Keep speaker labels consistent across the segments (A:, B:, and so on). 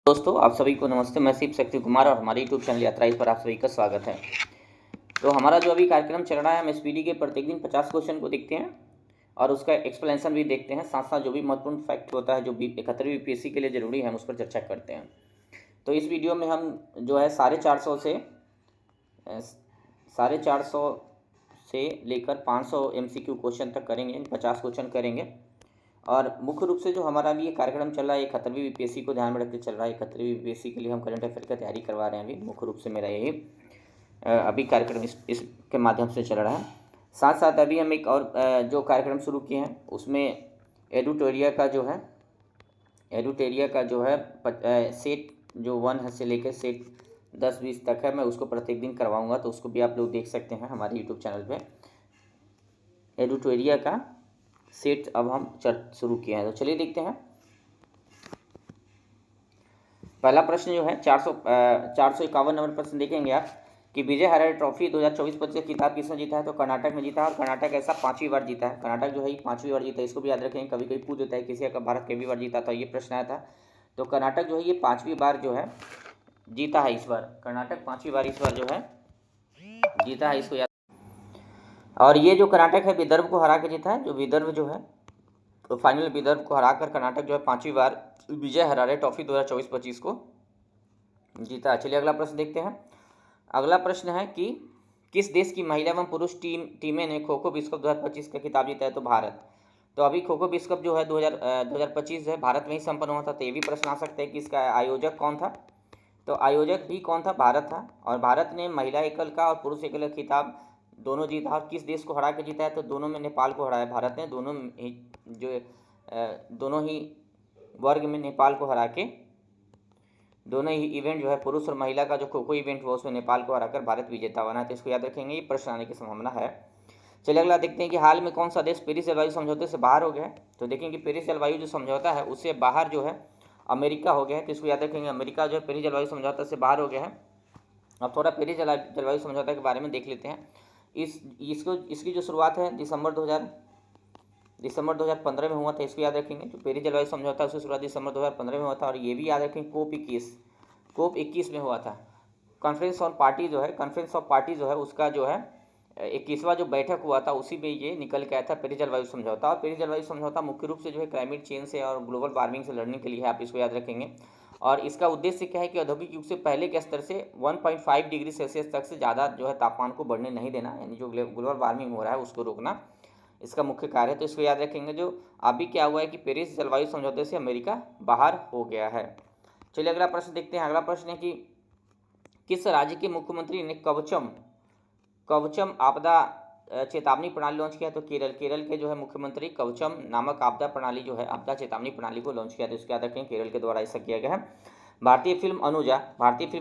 A: दोस्तों, आप सभी को नमस्ते। मैं शिव शक्ति कुमार और हमारे यूट्यूब चैनल यात्रा इस पर आप सभी का स्वागत है। तो हमारा जो अभी कार्यक्रम चल रहा है, हम एसपीडी के प्रत्येक दिन 50 क्वेश्चन को देखते हैं और उसका एक्सप्लेनेशन भी देखते हैं। साथ साथ जो भी महत्वपूर्ण फैक्ट होता है, जो भी 71वीं यूपीएससी के लिए ज़रूरी है, हम उस पर चर्चा करते हैं। तो इस वीडियो में हम जो है 450 से लेकर 500 MCQ क्वेश्चन तक करेंगे, 50 क्वेश्चन करेंगे। और मुख्य रूप से जो हमारा भी ये कार्यक्रम चल रहा है, 71वीं यूपीएससी को ध्यान में रख के चल रहा है। 71वीं यूपीएससी के लिए हम करंट अफेयर की तैयारी करवा रहे हैं। अभी मुख्य रूप से मेरा यही अभी कार्यक्रम इसके माध्यम से चल रहा है। साथ साथ अभी हम एक और जो कार्यक्रम शुरू किए हैं, उसमें एडुटोरिया का जो है सेट जो 1 से लेकर सेट 10-20 तक है, मैं उसको प्रत्येक दिन करवाऊँगा। तो उसको भी आप लोग देख सकते हैं हमारे यूट्यूब चैनल पर। एडुटोरिया का सेट अब हम शुरू किया है, तो चलिए देखते हैं। पहला प्रश्न जो है 451 नंबर प्रश्न देखेंगे आप कि विजय हरारे ट्रॉफी 2024-25 किताब किसने जीता है। तो कर्नाटक में जीता है, और कर्नाटक ऐसा 5वीं बार जीता है। कर्नाटक जो है 5वीं बार जीता है, इसको भी याद रखेंगे। कभी कभी पूछ देता है किसी का भारत कई बार जीता था, ये प्रश्न आया था। तो कर्नाटक जो है ये 5वीं बार जो है जीता है। इस बार कर्नाटक 5वीं बार इस बार जो है जीता है, इसको याद। और ये जो कर्नाटक है विदर्भ को हरा के जीता है। जो विदर्भ जो है तो फाइनल विदर्भ को हराकर कर्नाटक जो है 5वीं बार विजय हरारे ट्रॉफी 2024-25 को जीता। चलिए अगला प्रश्न देखते हैं। अगला प्रश्न है कि किस देश की महिला एवं पुरुष टीमें ने खो खो विश्व कप 2025 का खिताब जीता है। तो भारत। तो अभी खो खो विश्व कप जो है 2025 है, भारत में ही संपन्न हुआ था। तो ये भी प्रश्न आ सकता है कि इसका आयोजक कौन था। तो आयोजक भी कौन था, भारत था। और भारत ने महिला एकल का और पुरुष एकल का खिताब दोनों जीता। और किस देश को हरा के जीता है, तो दोनों में नेपाल को हराया भारत ने। दोनों ही वर्ग में नेपाल को हरा के, दोनों ही इवेंट जो है पुरुष और महिला का जो खो खो इवेंट हुआ उसमें नेपाल को हराकर भारत विजेता बना। तो इसको याद रखेंगे, ये प्रश्न आने की संभावना है। चलिए अगला देखते हैं कि हाल में कौन सा देश पेरिस जलवायु समझौते से बाहर हो गया है। तो देखेंगे कि पेरिस जलवायु जो समझौता है उससे बाहर जो है अमेरिका हो गया है। तो इसको याद रखेंगे, अमेरिका जो है पेरिस जलवायु समझौता से बाहर हो गया है। अब थोड़ा पेरिस जलवायु समझौता के बारे में देख लेते हैं। इसकी जो शुरुआत है दिसंबर 2015 में हुआ था। इसको याद रखेंगे, जो पेरिस जलवायु समझौता उसकी शुरुआत दिसंबर 2015 में हुआ था। और ये भी याद रखेंगे COP 21 में हुआ था। कॉन्फ्रेंस ऑफ पार्टी जो है उसका जो है 21वां जो बैठक हुआ था, उसी में ये निकल के आया था पेरिस जलवायु समझौता। और पेरिस जलवायु समझौता मुख्य रूप से जो है क्लाइमेट चेंज से और ग्लोबल वार्मिंग से लड़ने के लिए है, आप इसको याद रखेंगे। और इसका उद्देश्य क्या है कि औद्योगिक युग से पहले के स्तर से 1.5 डिग्री सेल्सियस तक से ज़्यादा जो है तापमान को बढ़ने नहीं देना, यानी जो ग्लोबल वार्मिंग हो रहा है उसको रोकना इसका मुख्य कार्य है। तो इसको याद रखेंगे। जो अभी क्या हुआ है कि पेरिस जलवायु समझौते से अमेरिका बाहर हो गया है। चलिए अगला प्रश्न देखते हैं। अगला प्रश्न है कि किस राज्य के मुख्यमंत्री ने कवचम आपदा चेतावनी प्रणाली लॉन्च किया। तो केरल के जो है मुख्यमंत्री कवचम नामक आपदा प्रणाली जो है आपदा चेतावनी प्रणाली को लॉन्च किया। तो इसको याद रखें, केरल के द्वारा ऐसा किया गया है। भारतीय फिल्म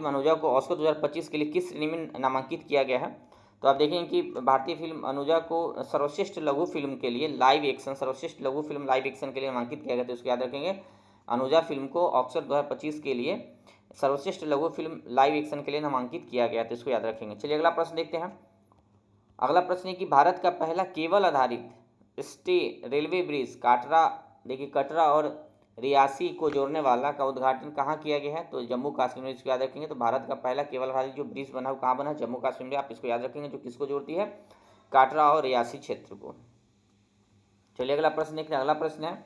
A: अनुजा को ऑस्कर 2025 के लिए किस श्रेणी में नामांकित किया गया है। तो आप देखेंगे कि भारतीय फिल्म अनुजा को सर्वश्रेष्ठ लघु फिल्म के लिए सर्वश्रेष्ठ लघु फिल्म लाइव एक्शन के लिए नामांकित किया गया। तो इसको याद रखेंगे, अनुजा फिल्म को ऑस्कर 2025 के लिए सर्वश्रेष्ठ लघु फिल्म लाइव एक्शन के लिए नामांकित किया गया। तो इसको याद रखेंगे। चलिए अगला प्रश्न देखते हैं। अगला प्रश्न है कि भारत का पहला केबल आधारित स्टे रेलवे ब्रिज कटरा और रियासी को जोड़ने वाला का उद्घाटन कहाँ किया गया है। तो जम्मू कश्मीर में। इसको याद रखेंगे। तो भारत का पहला केबल आधारित जो ब्रिज बना वो कहाँ बना, जम्मू कश्मीर में। आप इसको याद रखेंगे, जो किसको जोड़ती है, काटरा और रियासी क्षेत्र को। चलिए अगला प्रश्न देखते हैं। अगला प्रश्न है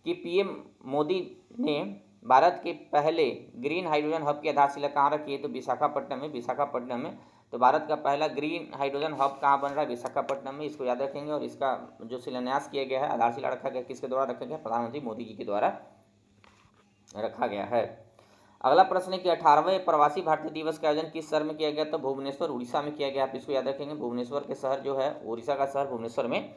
A: कि पीएम मोदी ने भारत के पहले ग्रीन हाइड्रोजन हब की आधारशिला कहाँ रखी है। तो विशाखापट्टनम में। तो भारत का पहला ग्रीन हाइड्रोजन हब कहाँ बन रहा है, विशाखापट्टनम में। इसको याद रखेंगे। और इसका जो शिलान्यास किया गया है, आधारशिला रखा गया, किसके द्वारा रखा गया, प्रधानमंत्री मोदी जी के द्वारा रखा गया है। अगला प्रश्न है कि 18वें प्रवासी भारतीय दिवस का आयोजन किस शहर में किया गया। तो भुवनेश्वर उड़ीसा में किया गया। आप इसको याद रखेंगे, भुवनेश्वर के शहर जो है उड़ीसा का शहर भुवनेश्वर में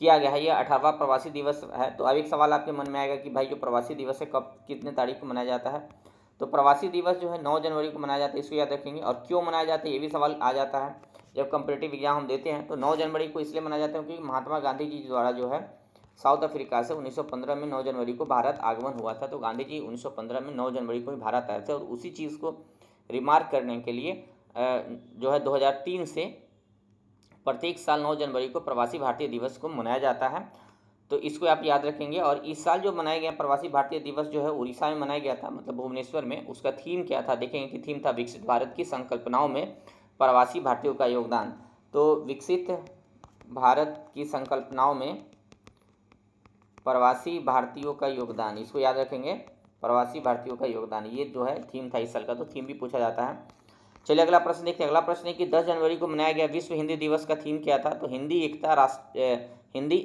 A: किया गया है। यह 18वां प्रवासी दिवस है। तो अब एक सवाल आपके मन में आएगा कि भाई जो प्रवासी दिवस है कब कितने तारीख को मनाया जाता है। तो प्रवासी दिवस जो है 9 जनवरी को मनाया जाता है। इसको याद रखेंगे। और क्यों मनाया जाता है ये भी सवाल आ जाता है जब कंपटीटिव एग्जाम हम देते हैं। तो 9 जनवरी को इसलिए मनाया जाता है क्योंकि महात्मा गांधी जी द्वारा जो है साउथ अफ्रीका से 1915 में 9 जनवरी को भारत आगमन हुआ था। तो गांधी जी 1915 में 9 जनवरी को ही भारत आए थे। और उसी चीज़ को रिमार्क करने के लिए जो है 2003 से प्रत्येक साल 9 जनवरी को प्रवासी भारतीय दिवस को मनाया जाता है। तो इसको आप याद रखेंगे। और इस साल जो मनाया गया प्रवासी भारतीय दिवस जो है उड़ीसा में मनाया गया था, मतलब भुवनेश्वर में। उसका थीम क्या था, देखेंगे कि थीम था विकसित भारत की संकल्पनाओं में प्रवासी भारतीयों का योगदान। तो विकसित भारत की संकल्पनाओं में प्रवासी भारतीयों का योगदान, इसको याद रखेंगे, प्रवासी भारतीयों का योगदान, ये जो है थीम था इस साल का। तो थीम भी पूछा जाता है। चलिए अगला प्रश्न देखते हैं। अगला प्रश्न है कि 10 जनवरी को मनाया गया विश्व हिंदी दिवस का थीम क्या था। तो हिंदी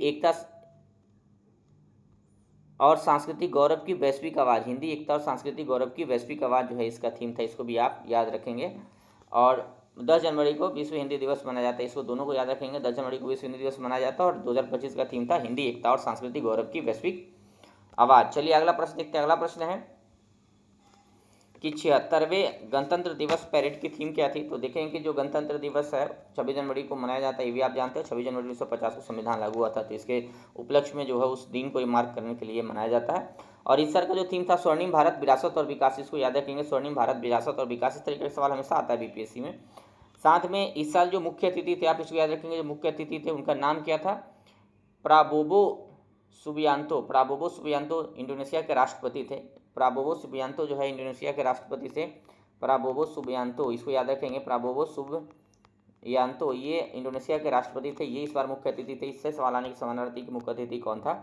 A: एकता और सांस्कृतिक गौरव की वैश्विक आवाज़, हिंदी एकता और सांस्कृतिक गौरव की वैश्विक आवाज़ जो है इसका थीम था। इसको भी आप याद रखेंगे। और 10 जनवरी को विश्व हिंदी दिवस मनाया जाता है, इसको दोनों को याद रखेंगे। 10 जनवरी को विश्व हिंदी दिवस मनाया जाता है और 2025 का थीम था हिंदी एकता और सांस्कृतिक गौरव की वैश्विक आवाज़। चलिए अगला प्रश्न देखते हैं। अगला प्रश्न है कि 76वें गणतंत्र दिवस पैरेड की थीम क्या थी। तो देखें कि जो गणतंत्र दिवस है 26 जनवरी को मनाया जाता है, ये भी आप जानते हैं। 26 जनवरी 1950 को संविधान लागू हुआ था, तो इसके उपलक्ष्य में जो है उस दिन को मार्क करने के लिए मनाया जाता है। और इस साल का जो थीम था स्वर्णिम भारत विरासत और विकास, इसको याद रखेंगे, स्वर्णिम भारत विरासत और विकास। इस तरीके का सवाल हमेशा आता है बीपीएससी में। साथ में इस साल जो मुख्य अतिथि थे, आप इसको याद रखेंगे, जो मुख्य अतिथि थे उनका नाम क्या था, प्राबोवो सुबियांतो इंडोनेशिया के राष्ट्रपति थे। प्राबोवो सुबियांतो जो है इंडोनेशिया के राष्ट्रपति थे, प्राबोवो सुबियांतो, इसको याद रखेंगे, प्राबोवो सुबियांतो, ये इंडोनेशिया के राष्ट्रपति थे, ये इस बार मुख्य अतिथि थे। इससे सवाल आने की संभावना रहती है कि मुख्य अतिथि कौन था।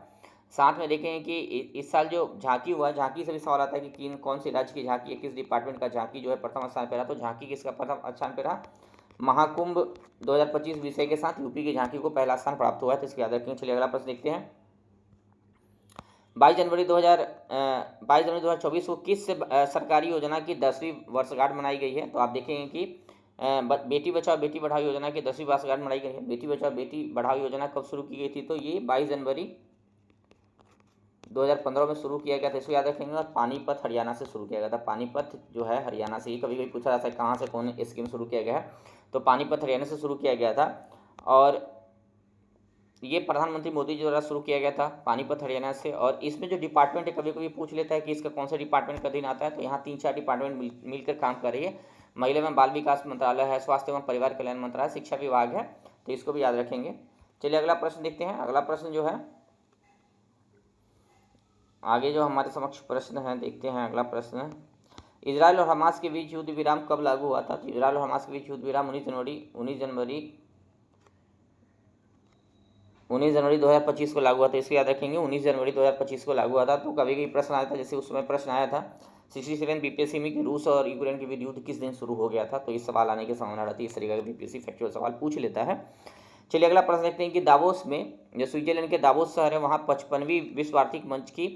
A: साथ में देखेंगे कि इस साल जो झांकी हुआ, झांकी से भी सवाल आता है कि कौन सी राज्य की झांकी है, किस डिपार्टमेंट का झांकी जो है प्रथम स्थान पर रहा। तो झांकी किसका प्रथम स्थान पर रहा, महाकुंभ 2025 विषय के साथ यूपी की झांकी को पहला स्थान प्राप्त हुआ है, तो इसको याद रखेंगे। चलिए अगला प्रश्न देखते हैं। 22 जनवरी 2024 को किस सरकारी योजना की 10वीं वर्षगांठ मनाई गई है। तो आप देखेंगे कि बेटी बचाओ बेटी पढ़ाओ योजना की 10वीं वर्षगांठ मनाई गई है। बेटी बचाओ बेटी पढ़ाओ योजना कब शुरू की गई थी, तो ये 22 जनवरी 2015 में शुरू किया गया था, इसको याद रखेंगे। और पानीपत हरियाणा से शुरू किया गया था, पानीपत जो है हरियाणा से। ये कभी कभी पूछा जाता है कहाँ से कौन स्कीम शुरू किया गया है, तो पानीपत हरियाणा से शुरू किया गया था। और ये प्रधानमंत्री मोदी जी द्वारा शुरू किया गया था, पानीपत हरियाणा से। और इसमें जो डिपार्टमेंट है कभी कभी पूछ लेता है कि इसका कौन सा डिपार्टमेंट का अधीन आता है, तो यहाँ 3-4 डिपार्टमेंट मिलकर काम कर रही है। महिला एवं बाल विकास मंत्रालय है, स्वास्थ्य एवं परिवार कल्याण मंत्रालय, शिक्षा विभाग है, तो इसको भी याद रखेंगे। चलिए अगला प्रश्न देखते हैं। अगला प्रश्न जो है आगे जो हमारे समक्ष प्रश्न है, देखते हैं। अगला प्रश्न है इजराइल और हमास के बीच युद्ध विराम कब लागू हुआ था। तो इजराइल और हमास के बीच युद्ध विराम 19 जनवरी 2025 को लागू हुआ था, इसको याद रखेंगे। 19 जनवरी 2025 को लागू हुआ था। तो कभी कभी प्रश्न आया था, जैसे उस समय प्रश्न आया था 67 बीपीएससी में कि रूस और यूक्रेन के बीच युद्ध किस दिन शुरू हो गया था, तो इस सवाल आने की संभावना रहती है। इस तरीके का बीपीएससी फैक्चुअल सवाल पूछ लेता है। चलिए अगला प्रश्न देखते हैं कि दावोस में, जो स्विट्जरलैंड के दावोस शहर है, वहाँ 55वीं विश्व आर्थिक मंच की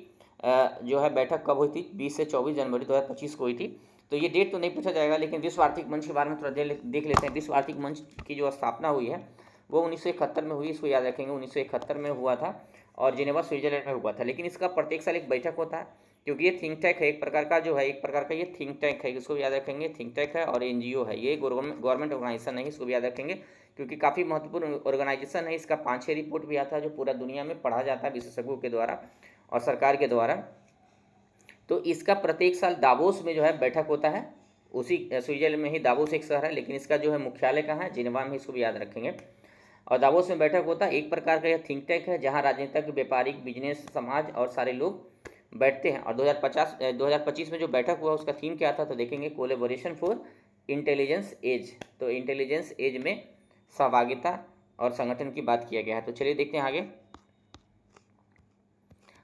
A: जो है बैठक कब हुई थी, 20 से 24 जनवरी 2025 को हुई थी। तो ये डेट तो नहीं पूछा जाएगा, लेकिन विश्व आर्थिक मंच के बारे में थोड़ा देख लेते हैं। विश्व आर्थिक मंच की जो स्थापना हुई है वो 1971 में हुई, इसको याद रखेंगे। 1971 में हुआ था और जिनेवा स्विट्जरलैंड में हुआ था। लेकिन इसका प्रत्येक साल एक बैठक होता है, क्योंकि ये थिंक टैंक है एक प्रकार का, जो है एक प्रकार का ये थिंक टैंक है, इसको याद रखेंगे। थिंक टैंक है और एनजीओ है, ये गवर्नमेंट ऑर्गेनाइजेशन नहीं, इसको भी याद रखेंगे, क्योंकि काफ़ी महत्वपूर्ण ऑर्गेनाइजेशन है। इसका 5-6 रिपोर्ट भी आता है जो पूरा दुनिया में पढ़ा जाता है विशेषज्ञों के द्वारा और सरकार के द्वारा। तो इसका प्रत्येक साल दावोस में जो है बैठक होता है। उसी स्विट्जरलैंड में ही दावोस एक शहर है, लेकिन इसका जो है मुख्यालय कहाँ है, जिनेवा में, इसको भी याद रखेंगे। और दावोस में बैठक होता है, एक प्रकार का यह थिंक टैंक है जहाँ राजनीतिक, व्यापारिक, बिजनेस, समाज और सारे लोग बैठते हैं। और 2025 में जो बैठक हुआ उसका थीम क्या था, तो देखेंगे कोलैबोरेशन फॉर इंटेलिजेंस एज। तो इंटेलिजेंस एज में सहभागिता और संगठन की बात किया गया है। तो चलिए देखते हैं आगे।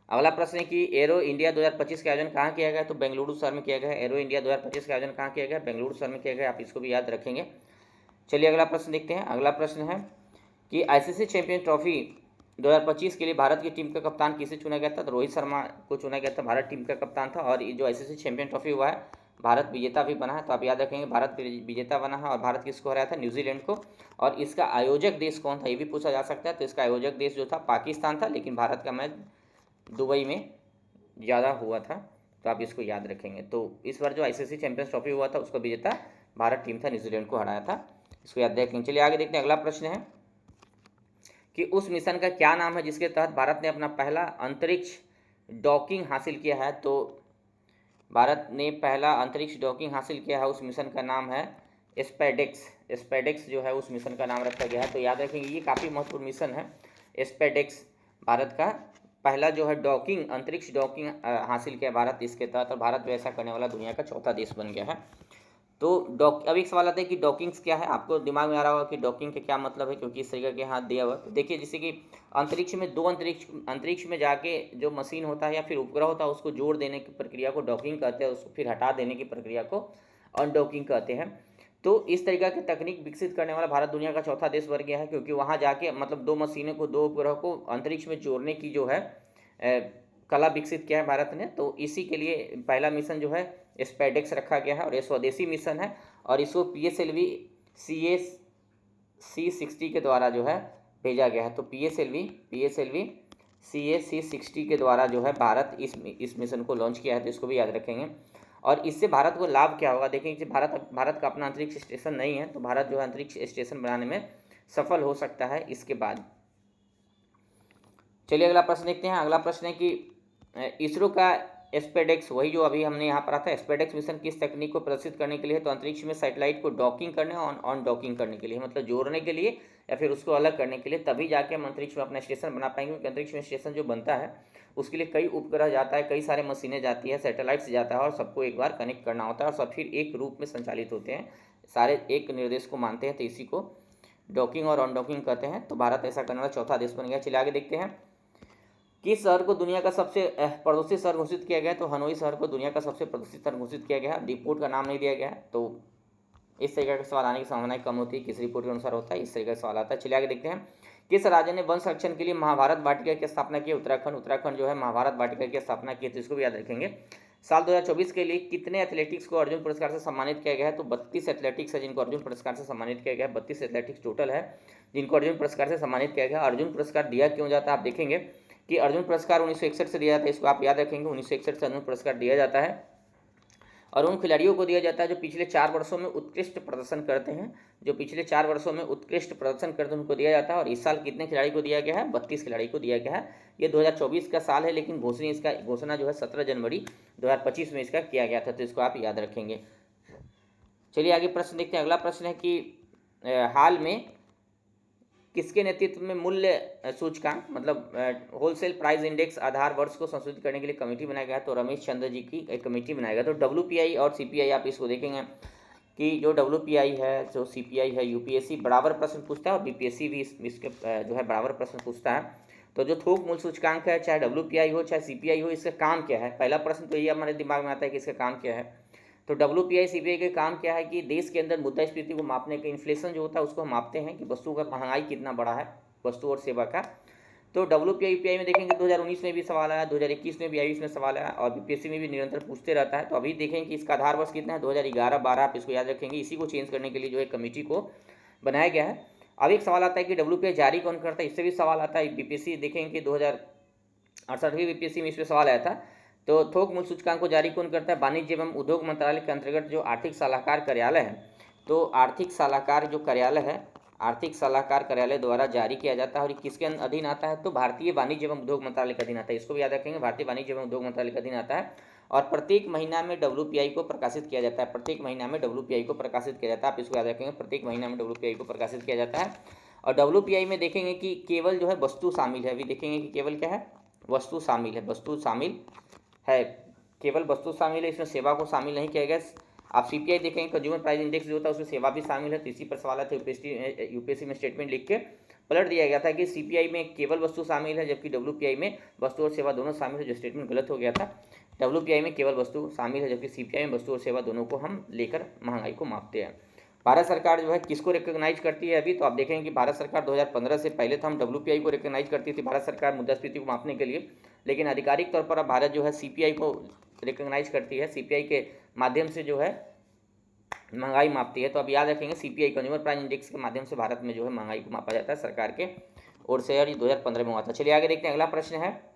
A: अगला प्रश्न है कि एरो इंडिया 2025 का आयोजन कहाँ किया गया, तो बेंगलुरु शहर में किया गया है। एरो इंडिया 2025 का आयोजन कहाँ किया गया, बेंगलुरु शहर में किया गया, आप इसको भी याद रखेंगे। चलिए अगला प्रश्न देखते हैं। अगला प्रश्न है कि आईसीसी चैंपियन ट्रॉफी 2025 के लिए भारत की टीम का कप्तान किसे चुना गया था, तो रोहित शर्मा को चुना गया था, भारत टीम का कप्तान था। और ये जो आईसीसी चैंपियन ट्रॉफी हुआ है, भारत विजेता भी बना है, तो आप याद रखेंगे भारत विजेता बना है। और भारत किसको हराया था, न्यूजीलैंड को। और इसका आयोजक देश कौन था, ये भी पूछा जा सकता है। तो इसका आयोजक देश जो था पाकिस्तान था, लेकिन भारत का मैच दुबई में ज़्यादा हुआ था, तो आप इसको याद रखेंगे। तो इस बार जो आईसीसी चैंपियंस ट्रॉफी हुआ था उसका विजेता भारत टीम था, न्यूजीलैंड को हराया था, इसको याद रखेंगे। चलिए आगे देखते हैं। अगला प्रश्न है कि उस मिशन का क्या नाम है जिसके तहत भारत ने अपना पहला अंतरिक्ष डॉकिंग हासिल किया है। तो भारत ने पहला अंतरिक्ष डॉकिंग हासिल किया है, उस मिशन का नाम है स्पेडेक्स। स्पेडेक्स जो है उस मिशन का नाम रखा गया है, तो याद रखेंगे ये काफ़ी महत्वपूर्ण मिशन है। स्पेडेक्स भारत का पहला जो है डॉकिंग, अंतरिक्ष डॉकिंग हासिल किया भारत इसके तहत, और भारत जो ऐसा करने वाला दुनिया का चौथा देश बन गया है। तो अब एक सवाल आता है कि डॉकिंग्स क्या है। आपको दिमाग में आ रहा होगा कि डॉकिंग के क्या मतलब है, क्योंकि इस तरीके के हाथ दिया हुआ। तो देखिए, जैसे कि अंतरिक्ष में अंतरिक्ष में जाके जो मशीन होता है या फिर उपग्रह होता है, उसको जोड़ देने की प्रक्रिया को डॉकिंग कहते हैं, उसको फिर हटा देने की प्रक्रिया को अनडॉकिंग कहते हैं। तो इस तरीका की तकनीक विकसित करने वाला भारत दुनिया का चौथा देश बन गया है, क्योंकि वहाँ जाके मतलब दो मशीनों को, दो उपग्रह को अंतरिक्ष में जोड़ने की जो है कला विकसित किया है भारत ने। तो इसी के लिए पहला मिशन जो है स्पेडेक्स रखा गया है, और ये स्वदेशी मिशन है, और इसको PSLV CA-C60 के द्वारा जो है भेजा गया है। तो PSLV CA-C60 के द्वारा जो है भारत इस मिशन को लॉन्च किया है, तो इसको भी याद रखेंगे। और इससे भारत को लाभ क्या होगा, देखेंगे कि भारत का अपना अंतरिक्ष स्टेशन नहीं है, तो भारत जो है अंतरिक्ष स्टेशन बनाने में सफल हो सकता है इसके बाद। चलिए अगला प्रश्न देखते हैं। अगला प्रश्न है कि इसरो का स्पेडेक्स, वही जो अभी हमने यहाँ पर आता है, स्पेडेक्स मिशन किस तकनीक को प्रदर्शित करने के लिए है। तो अंतरिक्ष में सैटेलाइट को डॉकिंग करने और ऑन डॉकिंग करने के लिए, मतलब जोड़ने के लिए या फिर उसको अलग करने के लिए, तभी जाके हम अंतरिक्ष में अपना स्टेशन बना पाएंगे। क्योंकि अंतरिक्ष में स्टेशन जो बनता है उसके लिए कई उपग्रह जाता है, कई सारे मशीनें जाती है, सैटेलाइट्स जाता है, और सबको एक बार कनेक्ट करना होता है, और सब फिर एक रूप में संचालित होते हैं, सारे एक निर्देश को मानते हैं। तो इसी को डॉकिंग और ऑन डॉकिंग कहते हैं। तो भारत ऐसा करने वाला चौथा देश बन गया। चलिए आगे देखते हैं। किस शहर को दुनिया का सबसे प्रदूषित शहर घोषित किया गया है। तो हनोई शहर को दुनिया का सबसे प्रदूषित शहर घोषित किया गया है। रिपोर्ट का नाम नहीं दिया गया है, तो इस तरीके का सवाल आने की संभावना कम होती है। किस रिपोर्ट के अनुसार होता है, इस तरीके का सवाल आता है। चलिए आगे देखते हैं। किस राज्य ने वन संरक्षण के लिए महाभारत वाटिका की स्थापना की। उत्तराखंड जो है महाभारत वाटिका की स्थापना की, तो इसको भी याद रखेंगे। साल 2024 के लिए कितने एथलेटिक्स को अर्जुन पुरस्कार से सम्मानित किया गया है। तो 32 एथलेटिक्स है जिनको अर्जुन पुरस्कार से सम्मानित किया गया है। 32 एथलेटिक्स टोटल है जिनको अर्जुन पुरस्कार से सम्मानित किया गया है। अर्जुन पुरस्कार दिया क्यों जाता है, आप देखेंगे कि अर्जुन पुरस्कार 1961 से दिया जाता है, इसको आप याद रखेंगे। 1961 से अर्जुन पुरस्कार दिया जाता है, और उन खिलाड़ियों को दिया जाता है जो पिछले 4 वर्षों में उत्कृष्ट प्रदर्शन करते हैं। जो पिछले 4 वर्षों में उत्कृष्ट प्रदर्शन करते हैं उनको दिया जाता है। और इस साल कितने खिलाड़ी को दिया गया है, 32 खिलाड़ी को दिया गया है। ये 2024 का साल है, लेकिन घोषणा जो है 17 जनवरी 2025 में इसका किया गया था, तो इसको आप याद रखेंगे। चलिए आगे प्रश्न देखते हैं। अगला प्रश्न है कि हाल में किसके नेतृत्व में मूल्य सूचकांक, मतलब होलसेल प्राइस इंडेक्स आधार वर्ष को संशोधित करने के लिए कमेटी बनाया गया है। तो रमेश चंद्र जी की एक कमेटी बनाया गया। तो WPI और CPI आप इसको देखेंगे कि जो WPI है, जो CPI है, UPSC बराबर प्रश्न पूछता है, और BPSC भी इसके जो है बराबर प्रश्न पूछता है। तो जो थोक मूल्य सूचकांक है, चाहे WPI हो चाहे CPI हो, इसका काम क्या है। पहला प्रश्न तो ये हमारे दिमाग में आता है कि इसका काम क्या है। तो WPI CPI के काम क्या है कि देश के अंदर मुद्रास्फीति को मापने के, इन्फ्लेशन जो होता है उसको मापते हैं कि वस्तु का महंगाई कितना बढ़ा है, वस्तु और सेवा का। तो WPI UPI में देखेंगे 2019 में भी सवाल आया, 2021 में भी आया, इसमें सवाल आया, और BPSC में भी निरंतर पूछते रहता है। तो अभी देखेंगे कि इसका आधार वर्ष कितना है, 2011-12, आप इसको याद रखेंगे। इसी को चेंज करने के लिए जो है कमेटी को बनाया गया है। अब एक सवाल आता है कि WPI जारी कौन करता है, इससे भी सवाल आता है। BPSC देखेंगे कि 2068 BPSC में इस पर सवाल आया था। तो थोक मूल्य सूचकांक को जारी कौन करता है, वाणिज्य एवं उद्योग मंत्रालय के अंतर्गत जो आर्थिक सलाहकार कार्यालय है, तो आर्थिक सलाहकार जो कार्यालय है, आर्थिक सलाहकार कार्यालय द्वारा जारी किया जाता है। और किसके अधीन आता है, तो भारतीय वाणिज्य एवं उद्योग मंत्रालय के अधीन आता है। इसको भी याद रखेंगे, भारतीय वाणिज्य एवं उद्योग मंत्रालय के अधीन आता है। और प्रत्येक महीना में WPI को प्रकाशित किया जाता है, प्रत्येक महीना में WPI को प्रकाशित किया जाता है, आप इसको याद रखेंगे, प्रत्येक महीना में WPI को प्रकाशित किया जाता है। और WPI में देखेंगे कि केवल जो है वस्तु शामिल है। अभी देखेंगे कि केवल क्या है, वस्तु शामिल है, वस्तु शामिल है, केवल वस्तु शामिल है, इसमें सेवा को शामिल नहीं किया गया। आप CPI देखेंगे, कंज्यूमर प्राइस इंडेक्स जो होता है उसमें सेवा भी शामिल है। तो इसी पर सवाल है, UPSC में स्टेटमेंट लिख के पलट दिया गया था कि CPI में केवल वस्तु शामिल है, जबकि WPI में वस्तु और सेवा दोनों शामिल है, जो स्टेटमेंट गलत हो गया था। WPI में केवल वस्तु शामिल है, जबकि CPI में वस्तु और सेवा दोनों को हम लेकर महंगाई को मापते हैं। भारत सरकार जो है किसको रिकॉग्नाइज करती है अभी, तो आप देखेंगे कि भारत सरकार 2015 से पहले तो हम WPI को रिकॉग्नाइज करती थी, भारत सरकार मुद्रास्फीति को मापने के लिए, लेकिन आधिकारिक तौर पर अब भारत जो है CPI को रिकॉग्नाइज करती है, CPI के माध्यम से जो है महंगाई मापती है। तो अब याद रखेंगे, CPI कंज्यूमर प्राइस इंडेक्स के माध्यम से भारत में जो है महंगाई को मापा जाता है सरकार के ओर से, और ये 2015 में हुआ था। चलिए आगे देखते हैं। अगला प्रश्न है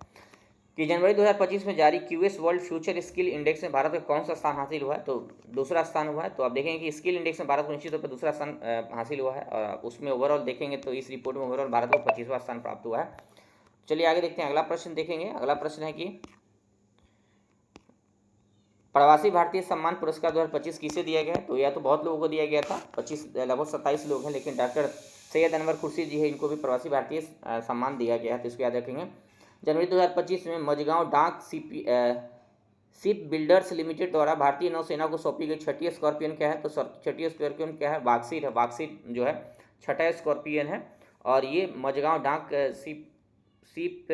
A: कि जनवरी 2025 में जारी QS world future skill index में भारत का कौन सा स्थान हासिल हुआ है, तो दूसरा स्थान हुआ है। तो आप देखेंगे कि स्किल इंडेक्स में भारत को निश्चित तौर पर दूसरा स्थान हासिल हुआ है, और उसमें ओवरऑल देखेंगे तो इस रिपोर्ट में ओवरऑल भारत को 25वां स्थान प्राप्त हुआ है। चलिए आगे देखते हैं। अगला प्रश्न देखेंगे। अगला प्रश्न है कि प्रवासी भारतीय सम्मान पुरस्कार 2025 किसे दिया गया है, तो यह तो बहुत लोगों को दिया गया था, 25 लगभग 27 लोग हैं, लेकिन डॉक्टर सैयद अनवर खुर्शीद जी है, इनको भी प्रवासी भारतीय सम्मान दिया गया है, तो इसको याद रखेंगे। जनवरी 2025 में मझगांव डाक शिप बिल्डर्स लिमिटेड द्वारा भारतीय नौसेना को सौंपी गई छठी स्कॉर्पियन क्या है? तो छठी स्कॉर्पियन क्या है? वाक्सीर है। वाक्सीर जो है छठा स्कॉर्पियन है और ये मझगांव डाक शिप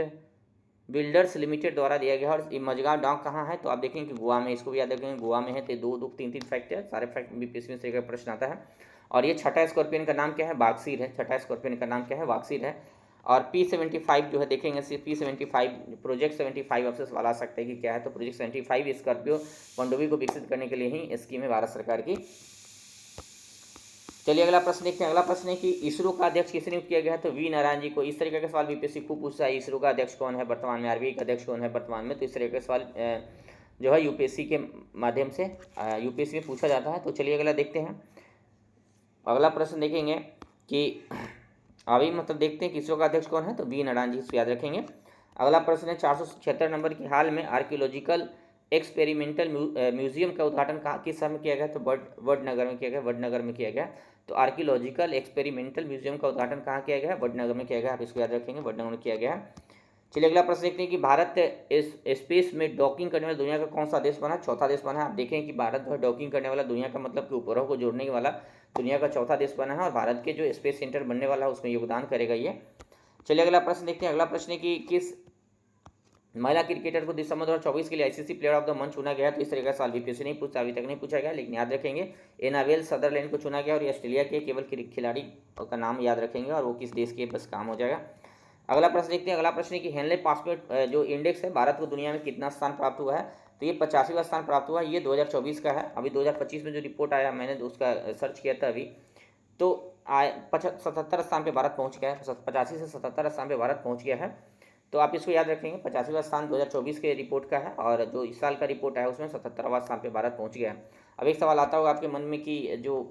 A: बिल्डर्स लिमिटेड द्वारा दिया गया। और ये मझगांव डाक कहाँ है? तो आप देखेंगे कि गोवा में, इसको भी याद रखेंगे गोवा में है। तो 2 2 3 3 फैक्ट है, सारे फैक्ट बीपीएससी में से एक प्रश्न आता है। और ये छठा स्कॉर्पियन का नाम क्या है? वाक्सीर है। छठा स्कॉर्पियन का नाम क्या है? वाक्सीर है। और P75 जो है देखेंगे, P75 प्रोजेक्ट 75 आपसे सवाल आ सकता है कि क्या है? तो प्रोजेक्ट 75 स्कॉर्पियो पनडुब्बी को विकसित करने के लिए ही स्कीम है भारत सरकार की। चलिए अगला प्रश्न देखते हैं। अगला प्रश्न है कि इसरो का अध्यक्ष किसे नियुक्त किया गया है? तो वी नारायण जी को। इस तरीके का सवाल बीपीएससी खूब पूछता है। इसरो का अध्यक्ष कौन है वर्तमान में? आरबीआई का अध्यक्ष कौन है वर्तमान में? तो इस तरीके का सवाल जो है यूपीएससी के माध्यम से यूपीएससी में पूछा जाता है। तो चलिए अगला देखते हैं। अगला प्रश्न देखेंगे कि अभी मतलब देखते हैं कि इसरो का अध्यक्ष कौन है? तो वी नारायण जी, इसको याद रखेंगे। अगला प्रश्न है 476 नंबर की, हाल में आर्कियोलॉजिकल एक्सपेरिमेंटल म्यूजियम का उद्घाटन कहाँ किस समय किया गया? तो वडनगर में किया गया। वडनगर में किया गया। तो आर्कियोलॉजिकल एक्सपेरिमेंटल म्यूजियम का उद्घाटन कहाँ किया गया है? वडनगर में किया गया। आप इसको याद रखेंगे, वडनगर में किया गया है। चलिए अगला प्रश्न देखते हैं कि भारत इस स्पेस में डॉकिंग करने वाला दुनिया का कौन सा देश बना? चौथा देश बना है। आप देखें कि भारत जो है डॉकिंग करने वाला दुनिया का मतलब कि उपग्रह को जोड़ने वाला दुनिया का चौथा देश बना है और भारत के जो स्पेस सेंटर बनने वाला है उसमें योगदान करेगा ये। चलिए अगला प्रश्न देखते हैं। अगला प्रश्न है कि किस महिला क्रिकेटर को दिसंबर 2024 के लिए ICC player of the month चुना गया? तो इस तरह का सवाल बीपीएससी नहीं पूछता, अभी तक नहीं पूछा गया, लेकिन याद रखेंगे एनावेल सदरलैंड को चुना गया और ये ऑस्ट्रेलिया के केवल खिलाड़ी का नाम याद रखेंगे और वो किस देश के, बस काम हो जाएगा। अगला प्रश्न देखते हैं। अगला प्रश्न है कि हेनले पासपोर्ट जो इंडेक्स है भारत को दुनिया में कितना स्थान प्राप्त हुआ है? तो ये 85वां स्थान प्राप्त हुआ है। ये 2024 का है। अभी 2025 में जो रिपोर्ट आया मैंने उसका सर्च किया था अभी, तो 77 स्थान पे भारत पहुंच गया है। 85 से 77 स्थान पे भारत पहुंच गया है। तो आप इसको याद रखेंगे। 85वां स्थान 2024 के रिपोर्ट का है और जो इस साल का रिपोर्ट है उसमें 77वां स्थान पे भारत पहुंच गया है। अब एक सवाल आता होगा आपके मन में कि जो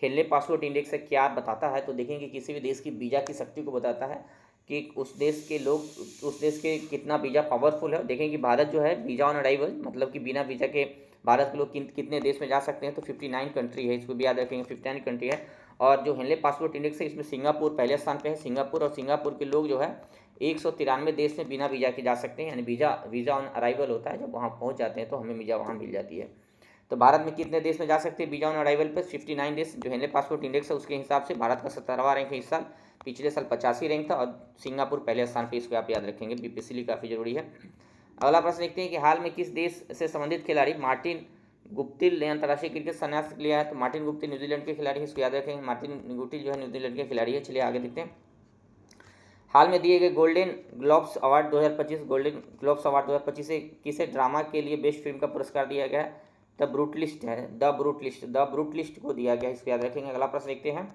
A: हेनले पासपोर्ट इंडेक्स है क्या बताता है? तो देखेंगे किसी भी देश की वीज़ा की शक्ति को बताता है कि उस देश के लोग, उस देश के कितना वीज़ा पावरफुल है। देखें कि भारत जो है वीज़ा ऑन अराइवल मतलब कि बिना वीज़ा के भारत के लोग कितने देश में जा सकते हैं? तो 59 कंट्री है, इसको भी याद रखेंगे 59 कंट्री है। और जो हेनले पासपोर्ट इंडेक्स है इसमें सिंगापुर पहले स्थान पे है। सिंगापुर, और सिंगापुर के लोग जो है 193 देश में बिना वीज़ा के जा सकते हैं, यानी वीज़ा ऑन अराइवल होता है, जब वहाँ पहुँच जाते हैं तो हमें वीज़ा वहाँ मिल जाती है। तो भारत में कितने देश में जा सकते हैं वीज़ा ऑन अराइवल पर? 59 देश। जो हेनले पासपोर्ट इंडेक्स है उसके हिसाब से भारत का 17वां रैंक है इस साल, पिछले साल 85 रैंक था और सिंगापुर पहले स्थान पर, इसको आप याद रखेंगे, बीपीएससी लिए काफ़ी जरूरी है। अगला प्रश्न देखते हैं कि हाल में किस देश से संबंधित खिलाड़ी मार्टिन गुप्टिल ने अंतर्राष्ट्रीय क्रिकेट संन्यास लिया है? तो मार्टिन गुप्टिल न्यूजीलैंड के खिलाड़ी है, इसको याद रखेंगे। मार्टिन गुप्टिल जो है न्यूजीलैंड के खिलाड़ी है। चलिए आगे देखते हैं। हाल में दिए गए golden globes award 2025, golden globes award 2025 से किसे ड्रामा के लिए बेस्ट फिल्म का पुरस्कार दिया गया है? द ब्रूटलिस्ट है, द ब्रूटलिस्ट को दिया गया है, इसको याद रखेंगे। अगला प्रश्न देखते हैं।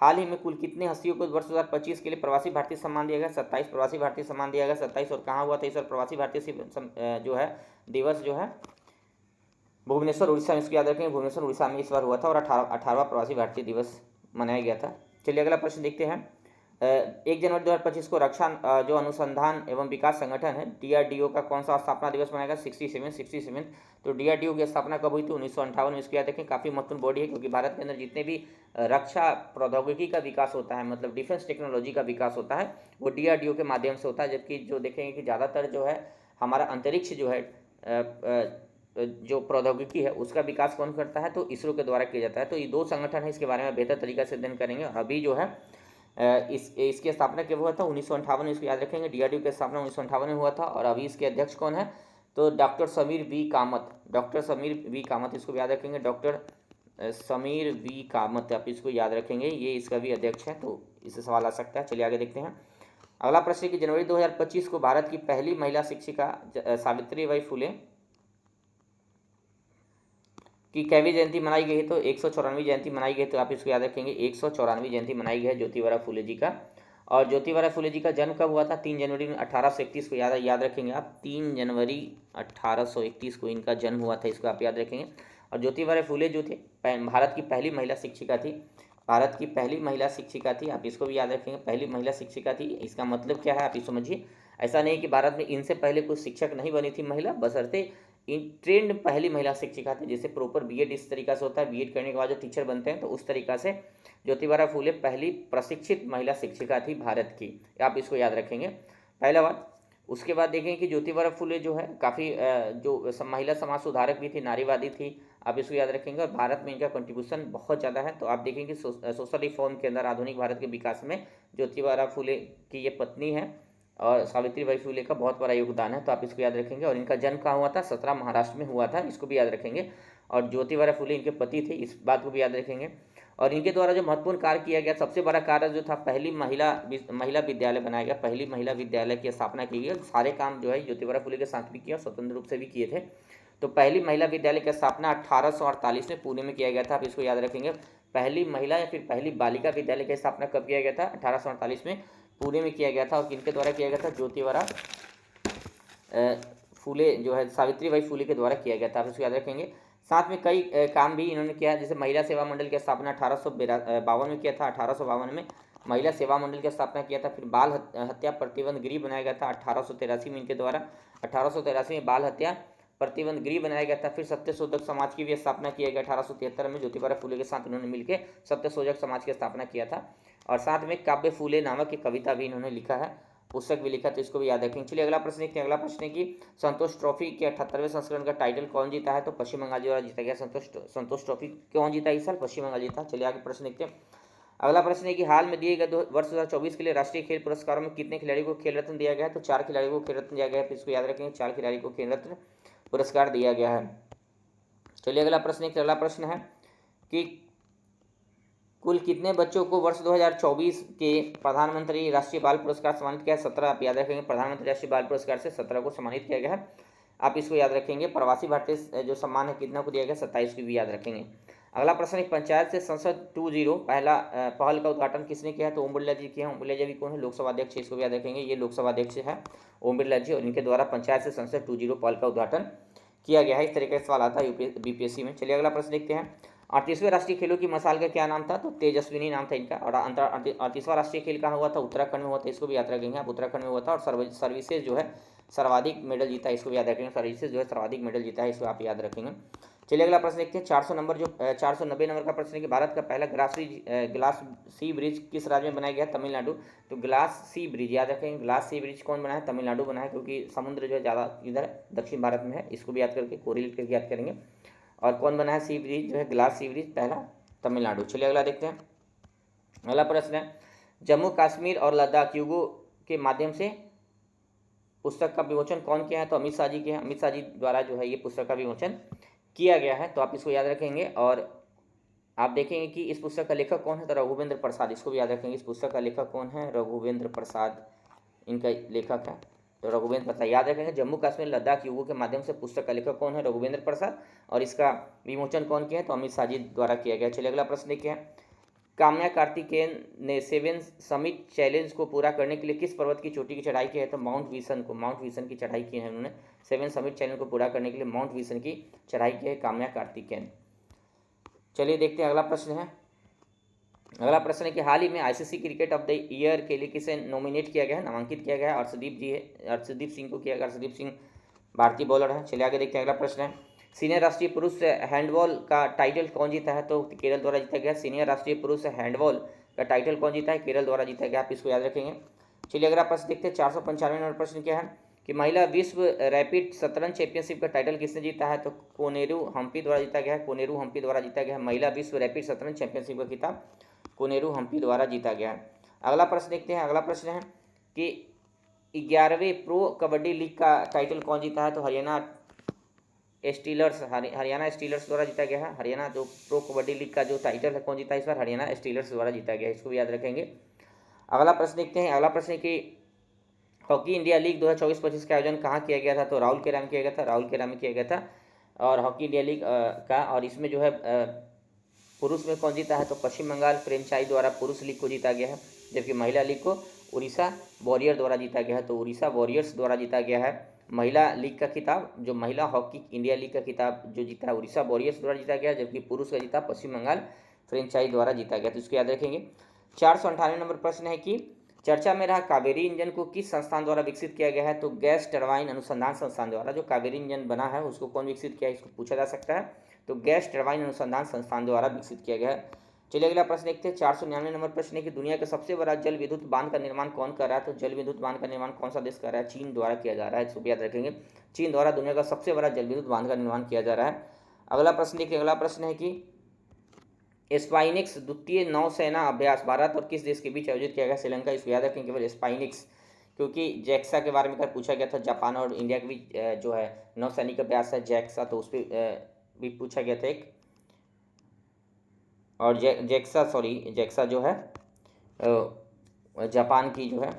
A: हाल ही में कुल कितने हस्तियों को वर्ष 2025 के लिए प्रवासी भारतीय सम्मान दिया गया? 27 प्रवासी भारतीय सम्मान दिया गया, 27। और कहाँ हुआ था इस बार प्रवासी भारतीय जो है दिवस जो है? भुवनेश्वर उड़ीसा में, इसको याद रखेंगे, भुवनेश्वर उड़ीसा में इस बार हुआ था और 18वां प्रवासी भारतीय दिवस मनाया गया था। चलिए अगला प्रश्न देखते हैं। 1 जनवरी 2025 को रक्षा जो अनुसंधान एवं विकास संगठन है डीआरडीओ का कौन सा स्थापना दिवस मनाएगा? 67। तो डीआरडीओ की स्थापना कब हुई थी? 1958 में। इसको याद रखें, काफ़ी महत्वपूर्ण बॉडी है क्योंकि भारत के अंदर जितने भी रक्षा प्रौद्योगिकी का विकास होता है, मतलब डिफेंस टेक्नोलॉजी का विकास होता है, वो डीआरडीओ के माध्यम से होता है। जबकि जो देखेंगे कि ज़्यादातर जो है हमारा अंतरिक्ष जो है जो प्रौद्योगिकी है उसका विकास कौन करता है? तो इसरो के द्वारा किया जाता है। तो ये 2 संगठन है, इसके बारे में बेहतर तरीका से अध्ययन करेंगे। अभी जो है इसकी स्थापना कब हुआ था? 1958 में, इसको याद रखेंगे। डीआरडीओ की स्थापना 1958 में हुआ था और अभी इसके अध्यक्ष कौन है? तो doctor Sameer V Kamat, doctor Sameer V Kamat, इसको याद रखेंगे, डॉक्टर समीर वी कामत, आप इसको याद रखेंगे, ये इसका भी अध्यक्ष है। तो इससे सवाल आ सकता है। चलिए आगे देखते हैं। अगला प्रश्न है कि जनवरी 2025 को भारत की पहली महिला शिक्षिका सावित्रीबाई फुले की कैवी जयंती मनाई गई है? तो 194वीं जयंती मनाई गई। तो आप इसको याद रखेंगे, 194वीं जयंती मनाई गई है ज्योतिबा फुले जी का। और ज्योतिबा फुले जी का जन्म कब हुआ था? 3 जनवरी 1831 को याद रखेंगे आप, 3 जनवरी 1831 को इनका जन्म हुआ था, इसको आप याद रखेंगे। और ज्योतिबा फुले जो थे भारत की पहली महिला शिक्षिका थी, भारत की पहली महिला शिक्षिका थी, आप इसको भी याद रखेंगे, पहली महिला शिक्षिका थी। इसका मतलब क्या है आप ये समझिए। ऐसा नहीं कि भारत में इनसे पहले कोई शिक्षक नहीं बनी थी महिला, बशर्ते इन ट्रेंड पहली महिला शिक्षिका थी। जैसे प्रॉपर बीएड इस तरीका से होता है, बीएड करने के बाद जो टीचर बनते हैं, तो उस तरीका से ज्योतिबा फुले पहली प्रशिक्षित महिला शिक्षिका थी भारत की, आप इसको याद रखेंगे। पहला बात। उसके बाद देखें कि ज्योतिबा फुले जो है काफ़ी जो महिला समाज सुधारक भी थी, नारीवादी थी, आप इसको याद रखेंगे। और भारत में इनका कंट्रीब्यूशन बहुत ज़्यादा है। तो आप देखेंगे सोशल रिफॉर्म के अंदर आधुनिक भारत के विकास में ज्योतिबा फुले की ये पत्नी है और सावित्रीबाई फुले का बहुत बड़ा योगदान है। तो आप इसको याद रखेंगे। और इनका जन्म कहाँ हुआ था? सतरा, महाराष्ट्र में हुआ था, इसको भी याद रखेंगे। और ज्योतिबा फुले इनके पति थे, इस बात को भी याद रखेंगे। और इनके द्वारा जो महत्वपूर्ण कार्य किया गया, सबसे बड़ा कार्य जो था, पहली महिला विद्यालय बनाया गया, पहली महिला विद्यालय की स्थापना की गई। सारे काम जो है ज्योतिबा फुले के साथ भी किया, स्वतंत्र रूप से भी किए थे। तो पहली महिला विद्यालय की स्थापना 1848 में पुणे में किया गया था, आप इसको याद रखेंगे। पहली महिला या फिर पहली बालिका विद्यालय की स्थापना कब किया गया था? 1848 में पुणे में किया गया था। और किनके द्वारा किया गया था? ज्योतिबा फुले जो है, सावित्रीबाई फुले के द्वारा किया गया था, आप इसको याद रखेंगे। साथ में कई काम भी इन्होंने किया, जैसे महिला सेवा मंडल की स्थापना 1852 में किया था। 1852 में महिला सेवा मंडल की स्थापना किया था। फिर बाल हत्या प्रतिबंध गृह बनाया गया था 1883 में इनके द्वारा। 1883 में बाल हत्या प्रतिबंध गृह बनाया गया था। फिर सत्यशोधक समाज की भी स्थापना किया गया 1873 में। ज्योतिबा फुले के साथ उन्होंने मिलकर सत्यशोधक समाज की स्थापना किया था। और साथ में काव्य फुले नामक एक कविता भी इन्होंने लिखा है, पुस्तक भी लिखा, तो इसको भी याद रखेंगे। चलिए अगला प्रश्न देखते हैं। अगला प्रश्न है कि संतोष ट्रॉफी के 78वें संस्करण का टाइटल कौन जीता है? तो पश्चिम बंगाल द्वारा जीता गया। संतोष ट्रॉफी कौन जीता इस साल? पश्चिम बंगाल जीता। चलिए आगे प्रश्न देखते हैं। अगला प्रश्न है कि हाल में दिए गए वर्ष 2024 के लिए राष्ट्रीय खेल पुरस्कारों में कितने खिलाड़ी को खेल रत्न दिया गया है? तो 4 खिलाड़ी को खेल रत्न दिया गया है, तो इसको याद रखेंगे, 4 खिलाड़ी को खेल रत्न पुरस्कार दिया गया है। चलिए अगला प्रश्न है, अगला प्रश्न है कि कुल कितने बच्चों को वर्ष 2024 के प्रधानमंत्री राष्ट्रीय बाल पुरस्कार सम्मानित किया है? 17, आप याद रखेंगे। प्रधानमंत्री राष्ट्रीय बाल पुरस्कार से 17 को सम्मानित किया गया है, आप इसको याद रखेंगे। प्रवासी भारतीय जो सम्मान है कितना को दिया गया? 27 को भी याद रखेंगे। अगला प्रश्न है, पंचायत से संसद 20 पहल का उद्घाटन किसने किया है? तो ओम बिरला जी किया है। ओम बिरला जी भी कौन है? लोकसभा अध्यक्ष, इसको भी याद रखेंगे। ये लोकसभा अध्यक्ष है ओम बिरला जी, और इनके द्वारा पंचायत से संसद 20 पहल का उद्घाटन किया गया है। इस तरीके से सवाल आता है बीपीएससी में। चलिए अगला प्रश्न देखते हैं। 38वें राष्ट्रीय खेलों की मशाल का क्या नाम था? तो तेजस्विनी नाम था इनका। और 38वां राष्ट्रीय खेल कहाँ हुआ था? उत्तराखंड में हुआ था, इसको भी याद रखेंगे आप, उत्तराखंड में हुआ था। और सर्विसेज जो है सर्वाधिक मेडल जीता है, इसको भी याद रखेंगे। सर्विसेज जो है सर्वाधिक मेडल जीता है, इसको आप याद रखेंगे। चलिए अगला प्रश्न देखते हैं। 490 नंबर का प्रश्न है कि भारत का पहला ग्लास सी ब्रिज किस राज्य में बनाया गया? तमिलनाडु। तो ग्लास सी ब्रिज याद रखेंगे, ग्लास सी ब्रिज कौन बनाया? तमिलनाडु बनाया, क्योंकि समुद्र जो है ज़्यादा इधर दक्षिण भारत में है, इसको भी याद करके कोरिलेट करके याद करेंगे। और कौन बना है सी ब्रिज जो है, ग्लास सी ब्रिज पहला तमिलनाडु। चलिए अगला देखते हैं। अगला प्रश्न है, जम्मू कश्मीर और लद्दाख युगों के माध्यम से पुस्तक का विमोचन कौन किया है? तो अमित शाह जी के हैं। अमित शाह जी द्वारा जो है ये पुस्तक का विमोचन किया गया है, तो आप इसको याद रखेंगे। और आप देखेंगे कि इस पुस्तक का लेखक कौन है? तो रघुवेंद्र प्रसाद, इसको भी याद रखेंगे। इस पुस्तक का लेखक कौन है? रघुवेंद्र प्रसाद इनका लेखक है, तो रघुवेंद्र प्रसाद याद रखेंगे। जम्मू कश्मीर लद्दाख युगों के माध्यम से पुस्तक का लेखक कौन है? रघुवेंद्र प्रसाद। और इसका विमोचन कौन किया है? तो अमित शाह जी द्वारा किया गया। चलिए अगला प्रश्न देखते हैं। काम्या कार्तिकेयन ने 7 समिट चैलेंज को पूरा करने के लिए किस पर्वत की चोटी की चढ़ाई की है? तो माउंट विसन की चढ़ाई की है उन्होंने। 7 समिट चैलेंज को पूरा करने के लिए माउंट विसन की चढ़ाई की है काम्या कार्तिकेयन। चलिए देखते हैं अगला प्रश्न है। अगला प्रश्न है कि हाल ही में ICC cricket of the year के लिए किसे नॉमिनेट किया गया है, नामांकित किया गया है? अर्शदीप जी है, अर्शदीप सिंह को किया गया। अर्शदीप सिंह भारतीय बॉलर है। चलिए आगे देखते हैं। अगला प्रश्न है, सीनियर राष्ट्रीय पुरुष हैंडबॉल का टाइटल कौन जीता है? तो केरल द्वारा जीता गया। सीनियर राष्ट्रीय पुरुष हैंडबॉल का टाइटल कौन जीता है? केरल द्वारा जीता गया, आप इसको याद रखेंगे। चलिए अगला प्रश्न देखते हैं। 495 नंबर प्रश्न क्या है कि महिला विश्व रैपिड शतरंज चैंपियनशिप का टाइटल किसने जीता है? तो कोनेरू हम्पी द्वारा जीता गया है। कोनेरू हम्पी द्वारा जीता गया है महिला विश्व रैपिड शतरंज चैंपियनशिप का खिताब कोनेरू हम्पी द्वारा जीता गया है। अगला प्रश्न देखते हैं। अगला प्रश्न है कि 11वें प्रो कबड्डी लीग का टाइटल कौन जीता है? तो हरियाणा स्टीलर्स द्वारा जीता गया है। हरियाणा जो प्रो कबड्डी लीग का जो टाइटल है कौन जीता है इस बार? हरियाणा स्टीलर्स द्वारा जीता गया है, इसको भी याद रखेंगे। अगला प्रश्न देखते हैं। अगला प्रश्न है कि हॉकी इंडिया लीग 2024-25 का आयोजन कहाँ किया गया था? तो राउरकेला में किया गया था, राउरकेला में किया गया था और हॉकी इंडिया लीग का। और इसमें जो है पुरुष में कौन जीता है? तो पश्चिम बंगाल फ्रेंचाइज द्वारा पुरुष लीग को जीता गया है, जबकि महिला लीग को उड़ीसा वॉरियर द्वारा जीता गया है। तो उड़ीसा वॉरियर्स द्वारा जीता गया है महिला लीग का खिताब। जो महिला हॉकी इंडिया लीग का खिताब जो जीता है उड़ीसा वॉरियर्स द्वारा जीता गया, जबकि पुरुष का जीता पश्चिम बंगाल फ्रेंचाइज द्वारा जीता गया, तो इसको याद रखेंगे। 498 नंबर प्रश्न है कि चर्चा में रहा कावेरी इंजन को किस संस्थान द्वारा विकसित किया गया है? तो गैस टरबाइन अनुसंधान संस्थान द्वारा जो कावेरी इंजन बना है उसको कौन विकसित किया है, इसको पूछा जा सकता है। तो गैस टरबाइन अनुसंधान संस्थान द्वारा विकसित किया गया है चलिए अगला प्रश्न देखते हैं। 499 नंबर प्रश्न है कि दुनिया का सबसे बड़ा जल विद्युत बांध का निर्माण कौन कर रहा है? तो जल विद्युत बांध का निर्माण कौन सा देश कर रहा है? चीन द्वारा किया जा रहा है, इसको याद रखेंगे। चीन द्वारा दुनिया का सबसे बड़ा जल विद्युत बांध का निर्माण किया जा रहा है। अगला प्रश्न देखिए, अगला प्रश्न है कि स्पाइनिक्स द्वितीय नौसेना अभ्यास भारत और किस देश के बीच आयोजित किया गया? श्रीलंका। इसको याद रखेंगे केवल स्पाइनिक्स, क्योंकि जैक्सा के बारे में कल पूछा गया था, जापान और इंडिया के बीच जो है नौसैनिक अभ्यास है जैक्सा, तो उस पर भी पूछा गया था एक। और जैक्सा जो है जापान की जो है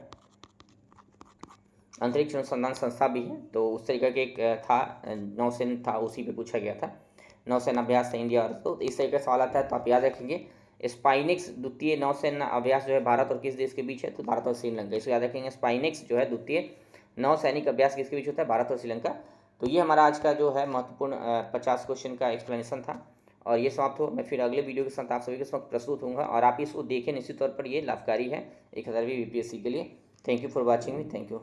A: अंतरिक्ष अनुसंधान संस्था भी है, तो उस तरीके के एक था नौसेना था, उसी पे पूछा गया था। नौसेना अभ्यास था इंडिया और, तो इस तरीके का सवाल आता है तो आप याद रखेंगे स्पाइनिक्स द्वितीय नौसेना अभ्यास जो है भारत और किस देश के बीच है? तो भारत और श्रीलंका। इसको याद रखेंगे, स्पाइनिक्स जो है द्वितीय नौसैनिक अभ्यास किसके बीच होता है? भारत और श्रीलंका। तो ये हमारा आज का जो है महत्वपूर्ण 50 क्वेश्चन का एक्सप्लेनेशन था और ये समाप्त हो। मैं फिर अगले वीडियो के साथ आप सभी के समक्ष प्रस्तुत होऊंगा और आप इसको देखें, निश्चित तौर पर ये लाभकारी है 1000वीं यूपीएससी के लिए। Thank you for watching me, thank you.